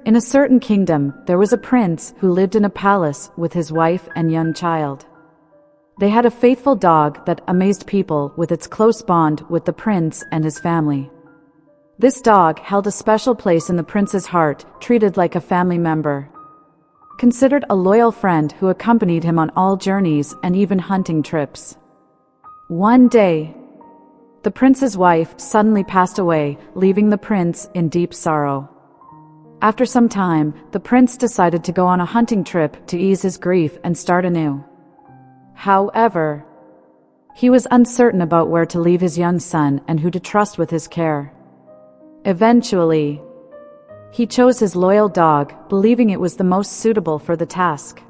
In a certain kingdom, there was a prince who lived in a palace with his wife and young child. They had a faithful dog that amazed people with its close bond with the prince and his family. This dog held a special place in the prince's heart, treated like a family member. Considered a loyal friend who accompanied him on all journeys and even hunting trips. One day, the prince's wife suddenly passed away, leaving the prince in deep sorrow. After some time, the prince decided to go on a hunting trip to ease his grief and start anew. However, he was uncertain about where to leave his young son and who to trust with his care. Eventually, he chose his loyal dog, believing it was the most suitable for the task.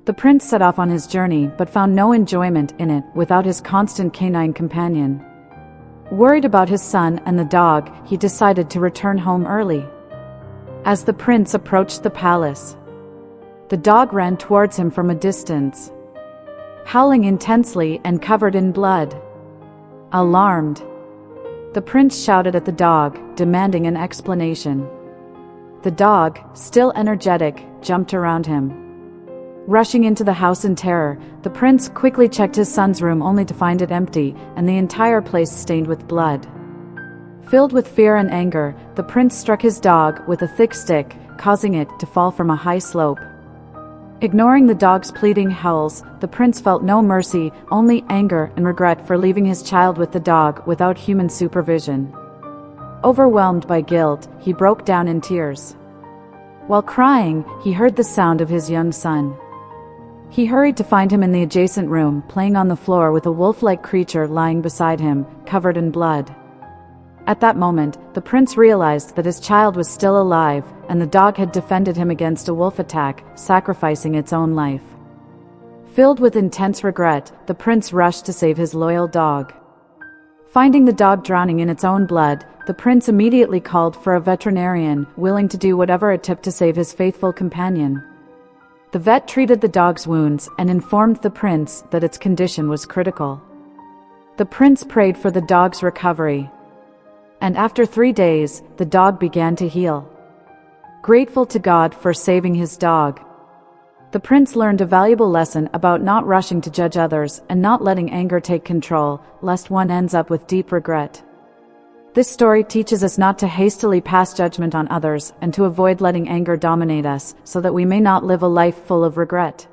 The prince set off on his journey but found no enjoyment in it without his constant canine companion. Worried about his son and the dog, he decided to return home early. As the prince approached the palace, the dog ran towards him from a distance, howling intensely and covered in blood. Alarmed, the prince shouted at the dog, demanding an explanation. The dog, still energetic, jumped around him. Rushing into the house in terror, the prince quickly checked his son's room only to find it empty and the entire place stained with blood. Filled with fear and anger, the prince struck his dog with a thick stick, causing it to fall from a high slope. Ignoring the dog's pleading howls, the prince felt no mercy, only anger and regret for leaving his child with the dog without human supervision. Overwhelmed by guilt, he broke down in tears. While crying, he heard the sound of his young son. He hurried to find him in the adjacent room, playing on the floor with a wolf-like creature lying beside him, covered in blood. At that moment, the prince realized that his child was still alive, and the dog had defended him against a wolf attack, sacrificing its own life. Filled with intense regret, the prince rushed to save his loyal dog. Finding the dog drowning in its own blood, the prince immediately called for a veterinarian, willing to do whatever it took to save his faithful companion. The vet treated the dog's wounds and informed the prince that its condition was critical. The prince prayed for the dog's recovery, and after 3 days, the dog began to heal. Grateful to God for saving his dog, the prince learned a valuable lesson about not rushing to judge others and not letting anger take control, lest one ends up with deep regret. This story teaches us not to hastily pass judgment on others and to avoid letting anger dominate us, so that we may not live a life full of regret.